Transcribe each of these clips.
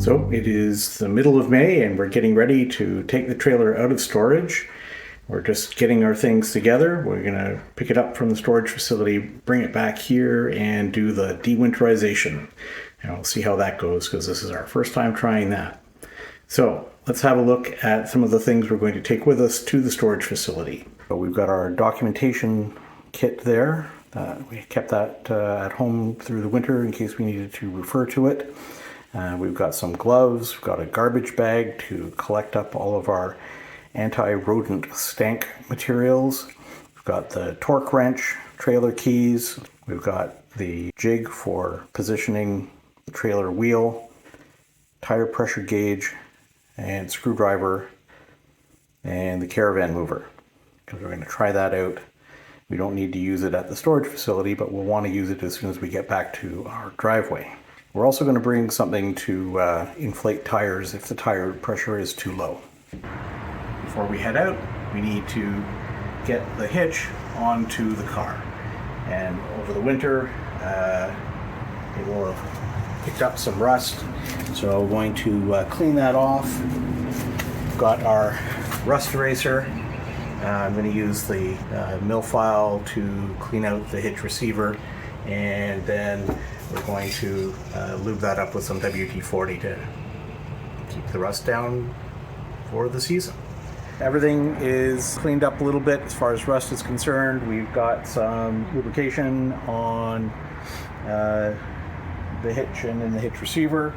So it is the middle of May and we're getting ready to take the trailer out of storage. We're just getting our things together. We're gonna pick it up from the storage facility, bring it back here and do the de-winterization. And we'll see how that goes because this is our first time trying that. So let's have a look at some of the things we're going to take with us to the storage facility. So we've got our documentation kit there. We kept that at home through the winter in case we needed to refer to it. We've got some gloves, we've got a garbage bag to collect up all of our anti-rodent stank materials. We've got the torque wrench, trailer keys, we've got the jig for positioning the trailer wheel, tire pressure gauge, and screwdriver, and the caravan mover. Because we're going to try that out. We don't need to use it at the storage facility, but we'll want to use it as soon as we get back to our driveway. We're also going to bring something to inflate tires if the tire pressure is too low. Before we head out, we need to get the hitch onto the car. And over the winter, it will have picked up some rust. So we're going to clean that off. We've got our rust eraser. I'm going to use the mill file to clean out the hitch receiver, and then we're going to lube that up with some WD-40 to keep the rust down for the season. Everything is cleaned up a little bit as far as rust is concerned. We've got some lubrication on the hitch and in the hitch receiver.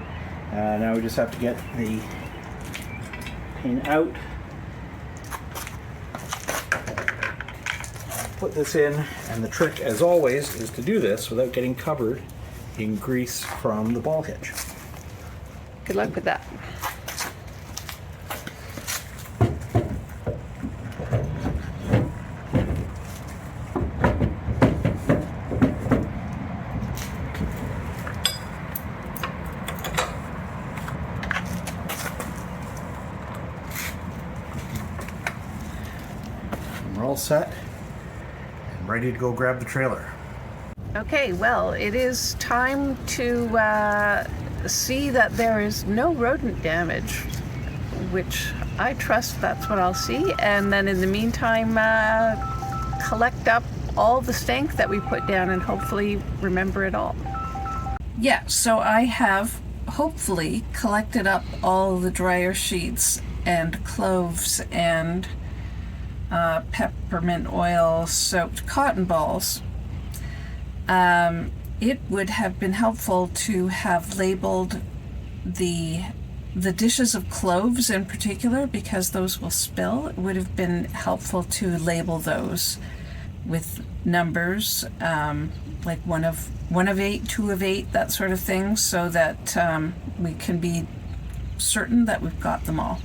Now we just have to get the pin out. Put this in, and the trick, as always, is to do this without getting covered in grease from the ball hitch. Good luck with that. We're all set. Ready to go grab the trailer. Okay, well, it is time to see that there is no rodent damage, which I trust that's what I'll see. And then in the meantime, collect up all the stank that we put down and hopefully remember it all. Yeah, so I have hopefully collected up all the dryer sheets and cloves and peppermint oil soaked cotton balls. It would have been helpful to have labeled the dishes of cloves in particular, because those will spill. It would have been helpful to label those with numbers, like one of 8, 2 of 8, that sort of thing, so that we can be certain that we've got them all.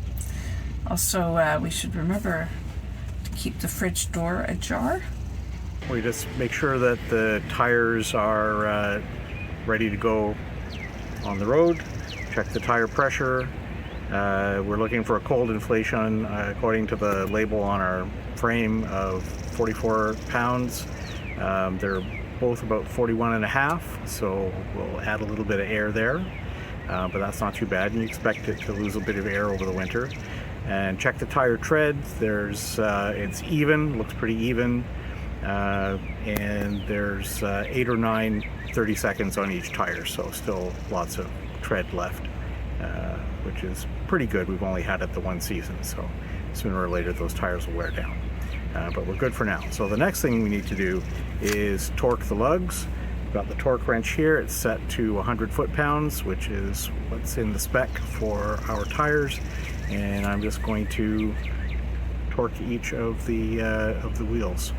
Also, we should remember keep the fridge door ajar. We just make sure that the tires are ready to go on the road. Check the tire pressure. We're looking for a cold inflation according to the label on our frame of 44 pounds. They're both about 41.5, so we'll add a little bit of air there, but that's not too bad, and you expect it to lose a bit of air over the winter. And check the tire tread. There's it's even, looks pretty even, and there's 8 or 9 30 seconds on each tire, so still lots of tread left, which is pretty good. We've only had it the one season, so sooner or later those tires will wear down, but we're good for now. So the next thing we need to do is torque the lugs. We've got the torque wrench here. It's set to 100 foot-pounds, which is what's in the spec for our tires. And I'm just going to torque each of the wheels.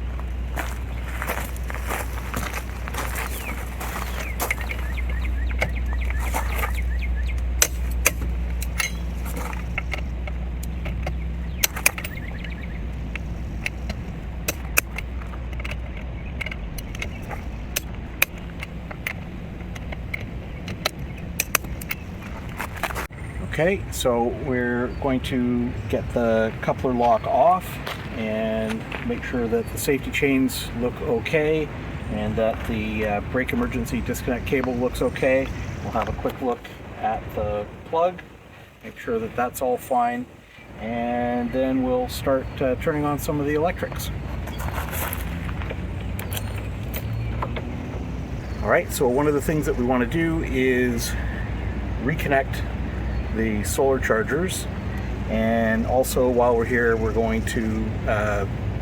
Okay, so we're going to get the coupler lock off and make sure that the safety chains look okay and that the brake emergency disconnect cable looks okay. We'll have a quick look at the plug, make sure that that's all fine, and then we'll start turning on some of the electrics. Alright, so one of the things that we want to do is reconnect the solar chargers, and also while we're here we're going to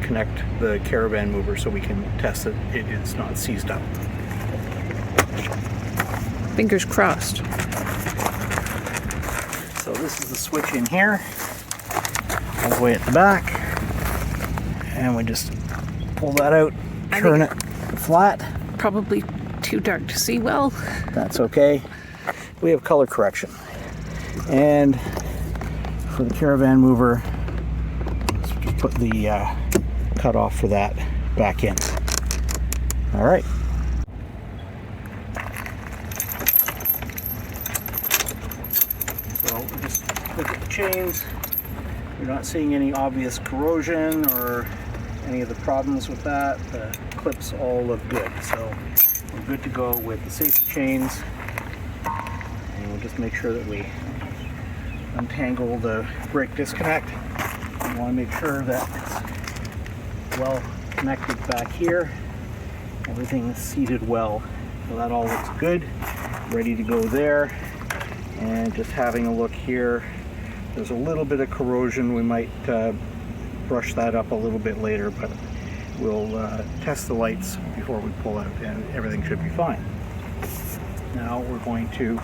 connect the caravan mover so we can test that it is not seized up. Fingers crossed. So this is the switch in here, all the way at the back, and we just pull that out, turn it flat. Probably too dark to see well. That's okay. We have color correction. And for the caravan mover, let's just put the cutoff for that back in. All right. So we'll just look at the chains. We're not seeing any obvious corrosion or any of the problems with that. The clips all look good. So we're good to go with the safety chains. And we'll just make sure that we untangle the brake disconnect. We want to make sure that it's well connected back here. Everything is seated well. So that all looks good. Ready to go there. And just having a look here, there's a little bit of corrosion. We might brush that up a little bit later, but we'll test the lights before we pull out, and everything should be fine. Now we're going to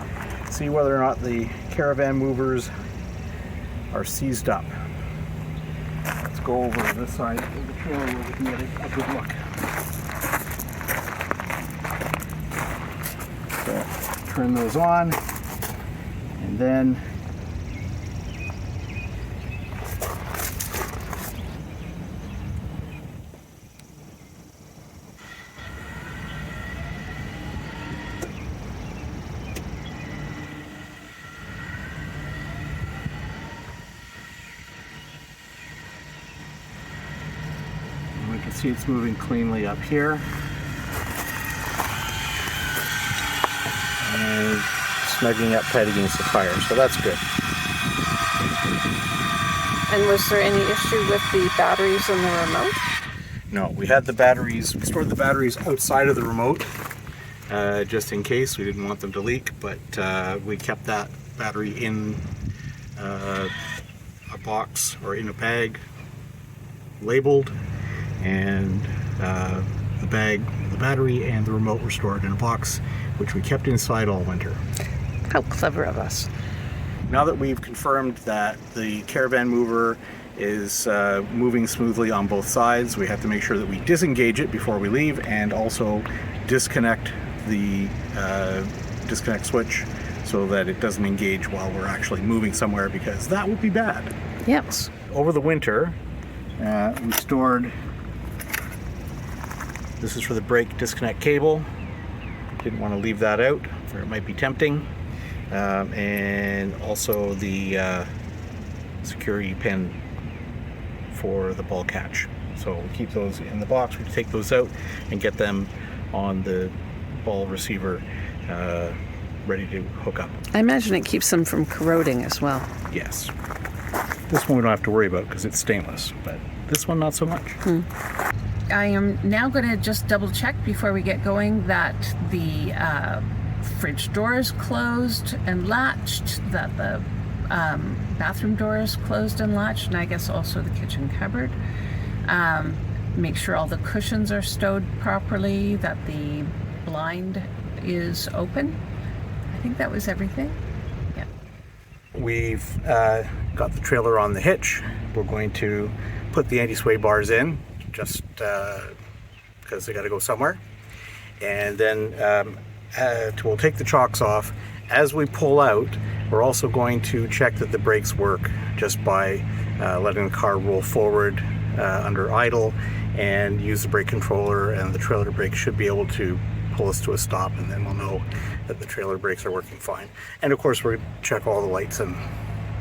see whether or not the caravan movers are seized up. Let's go over to this side of the trailer where we can get a good look. So turn those on, and then we can see it's moving cleanly up here. And snugging up tight against the tire, so that's good. And was there any issue with the batteries in the remote? No, we had the batteries, we stored the batteries outside of the remote just in case. We didn't want them to leak, but we kept that battery in a box or in a bag labeled, and the battery and the remote were stored in a box which we kept inside all winter. How clever of us. Now that we've confirmed that the caravan mover is moving smoothly on both sides, we have to make sure that we disengage it before we leave, and also disconnect the disconnect switch so that it doesn't engage while we're actually moving somewhere, because that would be bad. Yes. Over the winter, we stored, this is for the brake disconnect cable. Didn't want to leave that out, or it might be tempting. And also the security pin for the ball catch. So we keep those in the box. We take those out and get them on the ball receiver, ready to hook up. I imagine it keeps them from corroding as well. Yes. This one we don't have to worry about because it's stainless, but this one not so much. I am now going to just double check before we get going that the fridge door is closed and latched, that the bathroom door is closed and latched, and I guess also the kitchen cupboard. Make sure all the cushions are stowed properly, that the blind is open. I think that was everything. Yeah. We've got the trailer on the hitch. We're going to put the anti-sway bars in, just because they got to go somewhere. And then we'll take the chocks off. As we pull out, we're also going to check that the brakes work just by letting the car roll forward under idle, and use the brake controller, and the trailer brake should be able to pull us to a stop, and then we'll know that the trailer brakes are working fine. And of course, we're going to check all the lights and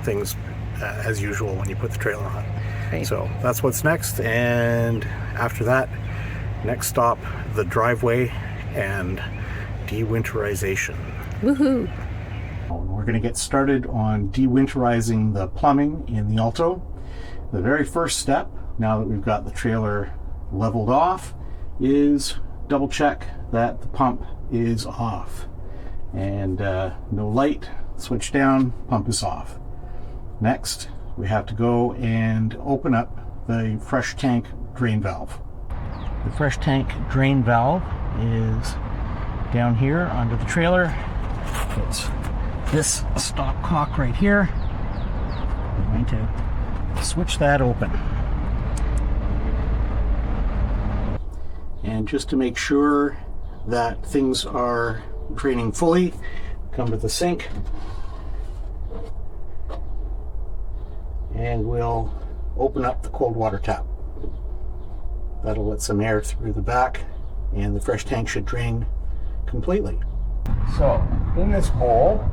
things as usual when you put the trailer on. Right. So that's what's next, and after that, next stop, the driveway and de-winterization. Woohoo! we're going to get started on de-winterizing the plumbing in the Alto. The very first step, now that we've got the trailer leveled off, is double check that the pump is off. And no light, switch down, pump is off. Next, we have to go and open up the fresh tank drain valve. The fresh tank drain valve is down here under the trailer. It's this stopcock right here. We're going to switch that open. And just to make sure that things are draining fully, come to the sink and we'll open up the cold water tap. That'll let some air through the back and the fresh tank should drain completely. So in this bowl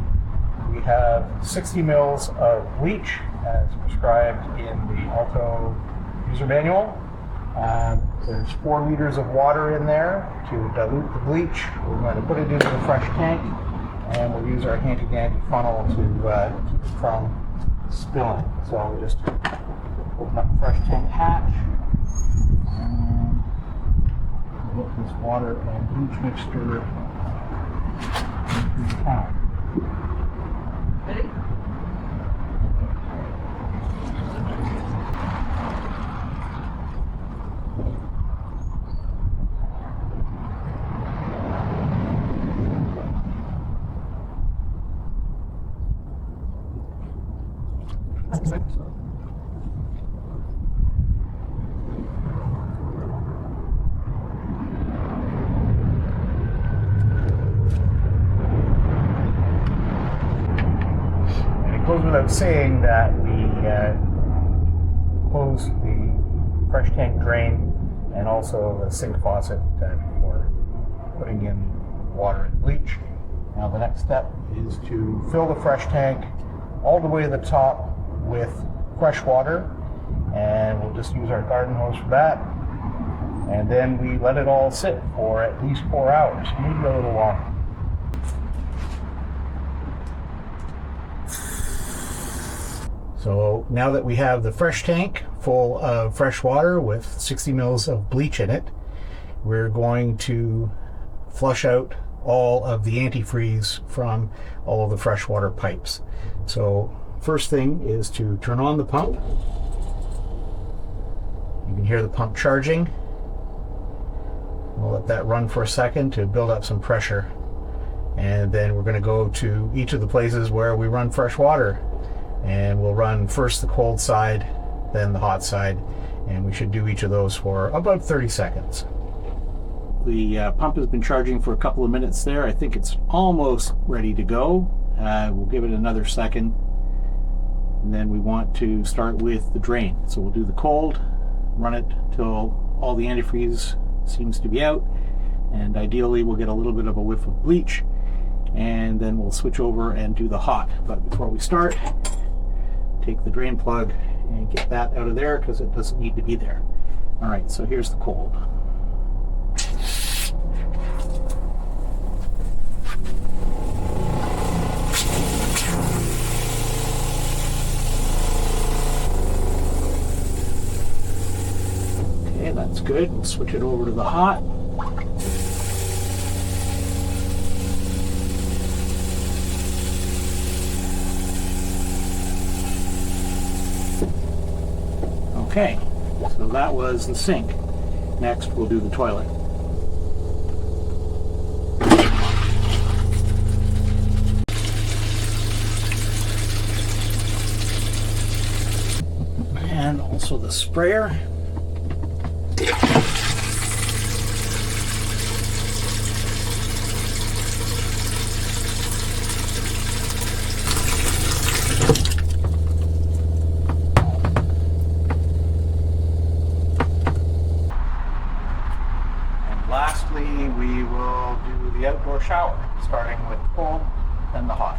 we have 60 mils of bleach as prescribed in the Alto user manual. There's 4 liters of water in there to dilute the bleach. We're going to put it into the fresh tank and we'll use our handy-dandy funnel to keep it from spilling. So we just open up the fresh tank hatch and get this water and bleach mixture into the tank. Ready? Goes without saying that we close the fresh tank drain and also the sink faucet before putting in water and bleach. Now the next step is to fill the fresh tank all the way to the top with fresh water, and we'll just use our garden hose for that. And then we let it all sit for at least 4 hours, maybe a little longer. So now that we have the fresh tank full of fresh water with 60 mils of bleach in it, we're going to flush out all of the antifreeze from all of the freshwater pipes. So first thing is to turn on the pump. You can hear the pump charging. We'll let that run for a second to build up some pressure. And then we're going to go to each of the places where we run fresh water. And we'll run first the cold side, then the hot side, and we should do each of those for about 30 seconds. The pump has been charging for a couple of minutes there. I think it's almost ready to go. We'll give it another second, and then we want to start with the drain. So we'll do the cold, run it till all the antifreeze seems to be out, and ideally we'll get a little bit of a whiff of bleach, and then we'll switch over and do the hot. But before we start, take the drain plug and get that out of there because it doesn't need to be there. All right, so here's the cold. Okay, that's good. We'll switch it over to the hot. Okay, so that was the sink. Next, we'll do the toilet. And also the sprayer. Lastly, we will do the outdoor shower, starting with the cold, then the hot.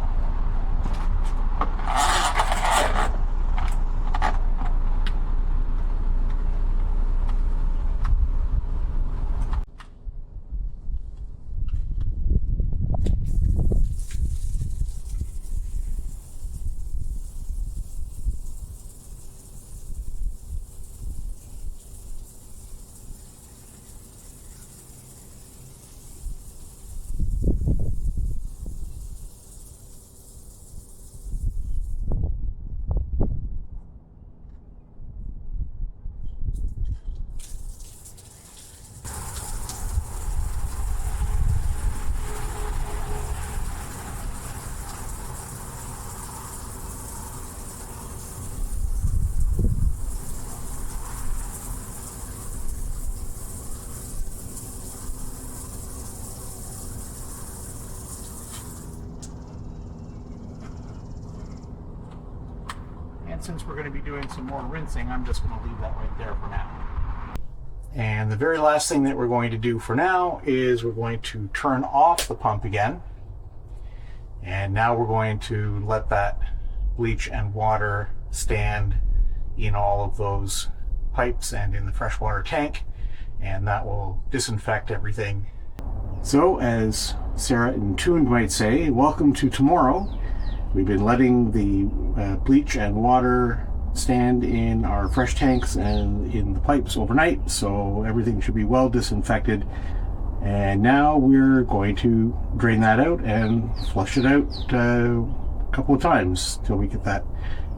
And since we're going to be doing some more rinsing, I'm just going to leave that right there for now. And the very last thing that we're going to do for now is we're going to turn off the pump again. And now we're going to let that bleach and water stand in all of those pipes and in the freshwater tank, and that will disinfect everything. So, as Sarah in Tune might say, welcome to tomorrow. We've been letting the bleach and water stand in our fresh tanks and in the pipes overnight, so everything should be well disinfected. And now we're going to drain that out and flush it out a couple of times till we get that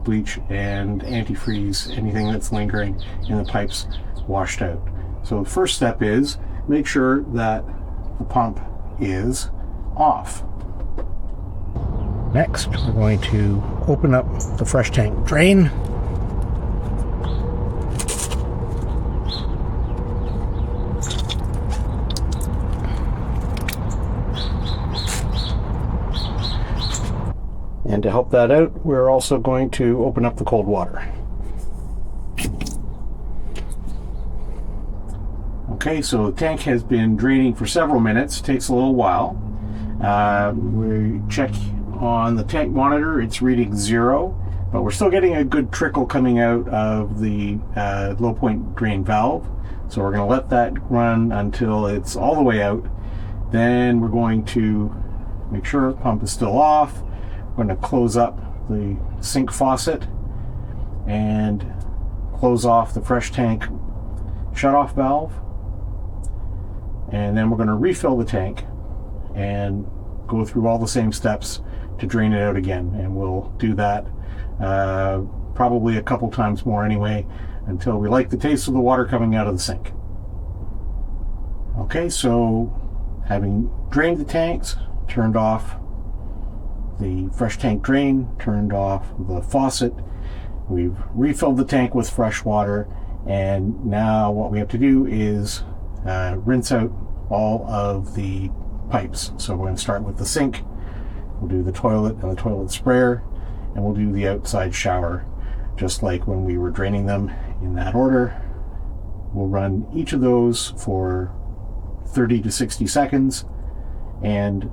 bleach and antifreeze, anything that's lingering in the pipes, washed out. So the first step is make sure that the pump is off. Next, we're going to open up the fresh tank drain. And to help that out, we're also going to open up the cold water. Okay, so the tank has been draining for several minutes. It takes a little while. We check on the tank monitor, it's reading 0, but we're still getting a good trickle coming out of the low point drain valve. So we're going to let that run until it's all the way out. Then we're going to make sure the pump is still off. We're going to close up the sink faucet and close off the fresh tank shutoff valve. And then we're going to refill the tank and go through all the same steps to drain it out again. And we'll do that probably a couple times more anyway, until we like the taste of the water coming out of the sink. Okay, so having drained the tanks, turned off the fresh tank drain, turned off the faucet, we've refilled the tank with fresh water, and now what we have to do is rinse out all of the pipes. So we're going to start with the sink, we'll do the toilet and the toilet sprayer, and we'll do the outside shower just like when we were draining them, in that order. We'll run each of those for 30 to 60 seconds, and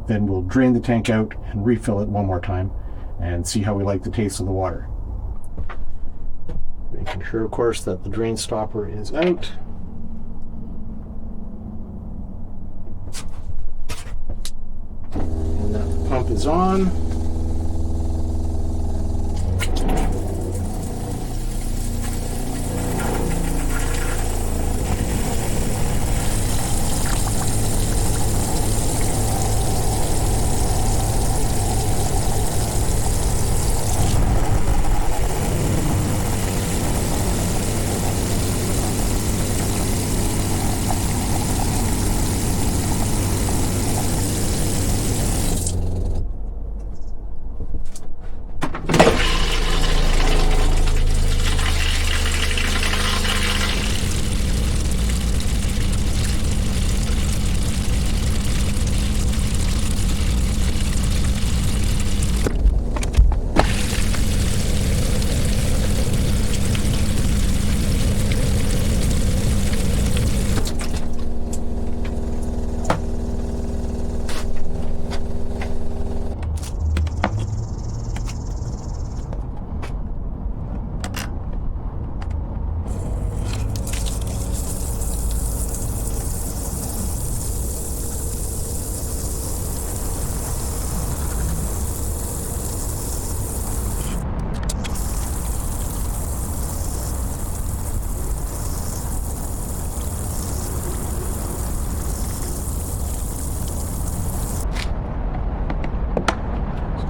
then we'll drain the tank out and refill it one more time and see how we like the taste of the water. Making sure, of course, that the drain stopper is out. And that the pump is on.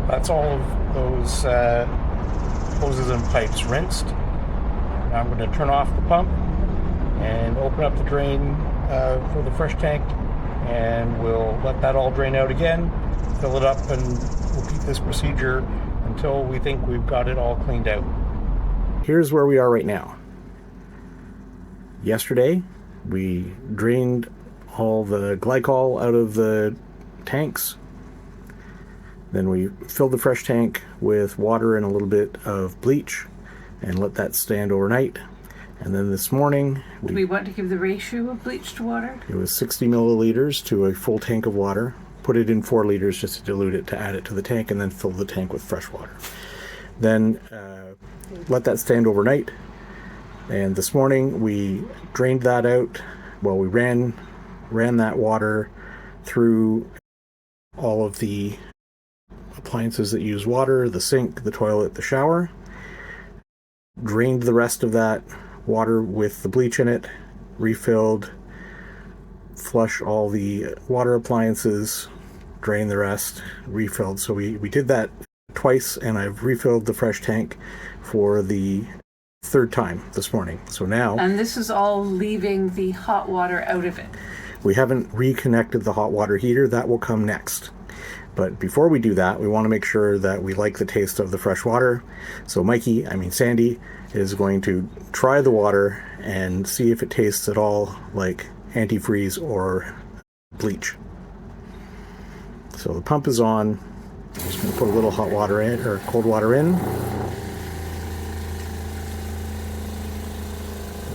That's all of those hoses and pipes rinsed. Now I'm going to turn off the pump and open up the drain for the fresh tank, and we'll let that all drain out again, fill it up, and repeat this procedure until we think we've got it all cleaned out. Here's where we are right now. Yesterday, we drained all the glycol out of the tanks. Then we filled the fresh tank with water and a little bit of bleach and let that stand overnight. And then this morning, Do we want to give the ratio of bleach to water? it was 60 milliliters to a full tank of water. Put it in 4 liters just to dilute it, to add it to the tank, and then fill the tank with fresh water. Then let that stand overnight. And this morning we drained that out. Well, we ran that water through all of the appliances that use water, the sink, the toilet, the shower. Drained the rest of that water with the bleach in it, refilled, flush all the water appliances, drain the rest, refilled. So we did that twice, and I've refilled the fresh tank for the 3rd time this morning. So now... And this is all leaving the hot water out of it. We haven't reconnected the hot water heater. That will come next. But before we do that, we want to make sure that we like the taste of the fresh water. So Sandy is going to try the water and see if it tastes at all like antifreeze or bleach. So the pump is on. I'm just going to put a little hot water in, or cold water in.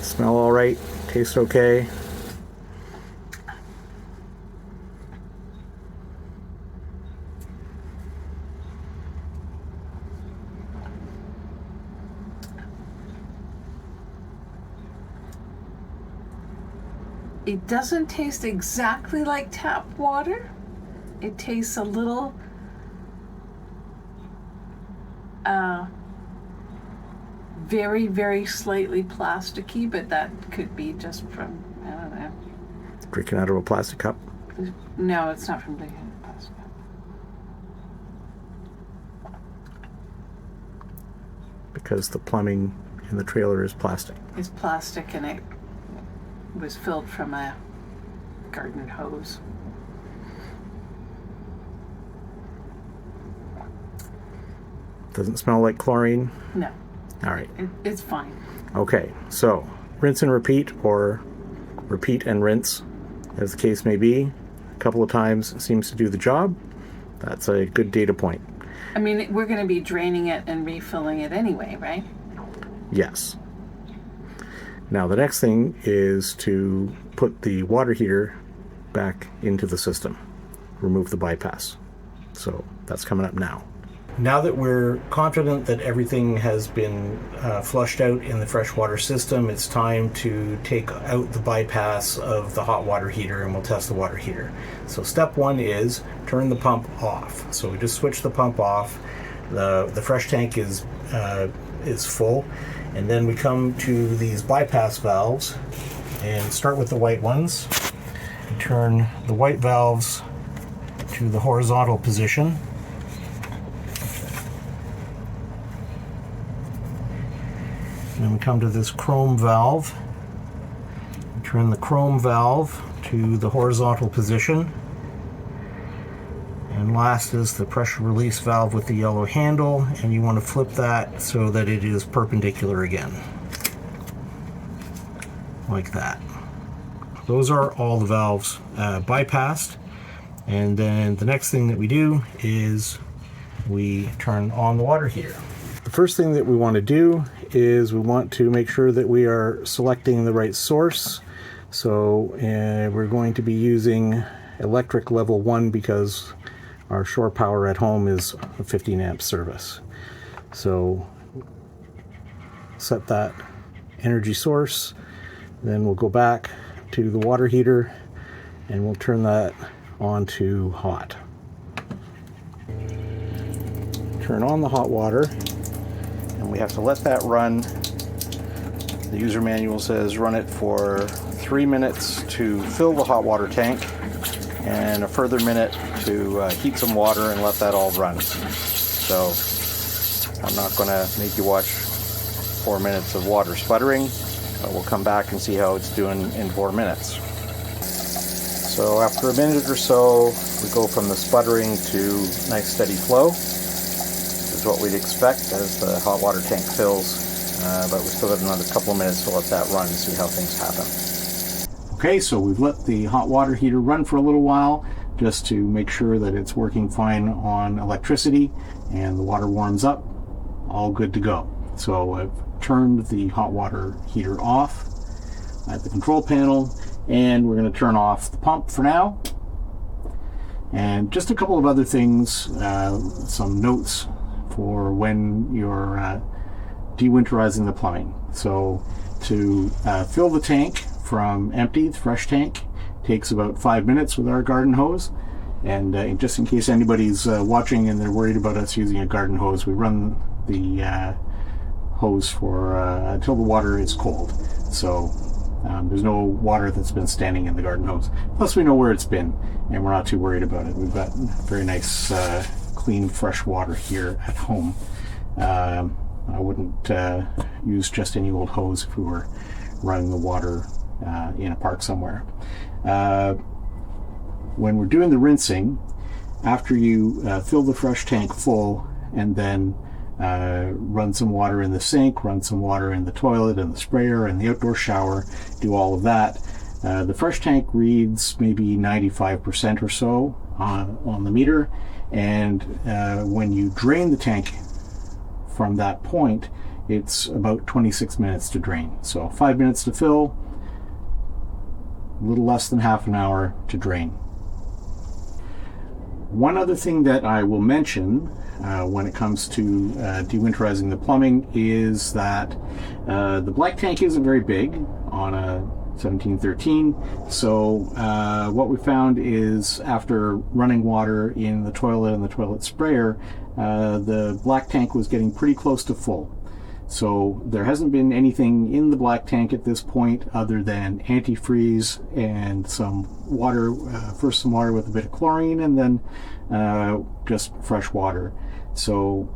Smell all right, taste okay. It doesn't taste exactly like tap water. It tastes a little very, very slightly plasticky, but that could be just from, I don't know. Drinking out of a plastic cup? No, it's not from drinking out of a plastic cup. Because the plumbing in the trailer is plastic. It's plastic, and it was filled from a garden hose. Doesn't smell like chlorine? No. All right. It's fine. Okay, so rinse and repeat, or repeat and rinse, as the case may be. A couple of times seems to do the job. That's a good data point. I mean, we're going to be draining it and refilling it anyway, right? Yes. Now the next thing is to put the water heater back into the system. Remove the bypass. So that's coming up now. Now that we're confident that everything has been flushed out in the freshwater system, it's time to take out the bypass of the hot water heater, and we'll test the water heater. So step 1 is turn the pump off. So we just switch the pump off. The fresh tank is full, and then we come to these bypass valves and start with the white ones. We turn the white valves to the horizontal position. Then we come to this chrome valve. We turn the chrome valve to the horizontal position. And last is the pressure release valve with the yellow handle, and you want to flip that so that it is perpendicular again. Like that. Those are all the valves bypassed. And then the next thing that we do is we turn on the water heater. The first thing that we want to do is we want to make sure that we are selecting the right source. So we're going to be using electric level 1 because our shore power at home is a 15 amp service. So set that energy source, then we'll go back to the water heater and we'll turn that on to hot. Turn on the hot water, and we have to let that run. The user manual says run it for 3 minutes to fill the hot water tank and a further minute to heat some water and let that all run. So I'm not going to make you watch 4 minutes of water sputtering, but we'll come back and see how it's doing in 4 minutes. So after a minute or so, we go from the sputtering to nice steady flow. This is what we'd expect as the hot water tank fills, but we still got another couple of minutes to let that run and see how things happen. Okay, so we've let the hot water heater run for a little while, just to make sure that it's working fine on electricity and the water warms up. All good to go. So I've turned the hot water heater off at the control panel, and we're going to turn off the pump for now. And just a couple of other things, some notes for when you're de-winterizing the plumbing. So to fill the tank from empty, the fresh tank, takes about 5 minutes with our garden hose. And just in case anybody's watching and they're worried about us using a garden hose, we run the hose for until the water is cold. So there's no water that's been standing in the garden hose. Plus we know where it's been and we're not too worried about it. We've got very nice clean fresh water here at home. I wouldn't use just any old hose if we were running the water in a park somewhere. When we're doing the rinsing, after you fill the fresh tank full and then run some water in the sink, run some water in the toilet and the sprayer and the outdoor shower, do all of that, the fresh tank reads maybe 95% or so on the meter, and when you drain the tank from that point, it's about 26 minutes to drain. So 5 minutes to fill, a little less than half an hour to drain. One other thing that I will mention when it comes to de-winterizing the plumbing is that the black tank isn't very big on a 1713. So what we found is after running water in the toilet and the toilet sprayer, the black tank was getting pretty close to full. So there hasn't been anything in the black tank at this point other than antifreeze and some water, first some water with a bit of chlorine and then just fresh water. So,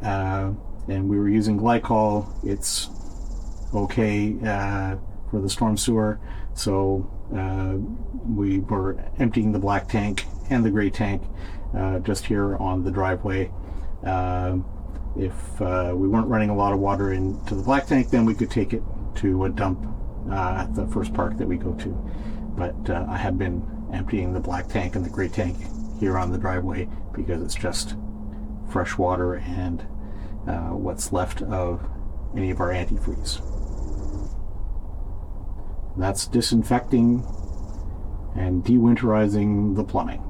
and we were using glycol. It's okay for the storm sewer. So we were emptying the black tank and the gray tank just here on the driveway. If we weren't running a lot of water into the black tank, then we could take it to a dump at the first park that we go to. But I have been emptying the black tank and the gray tank here on the driveway because it's just fresh water and what's left of any of our antifreeze. That's disinfecting and de-winterizing the plumbing.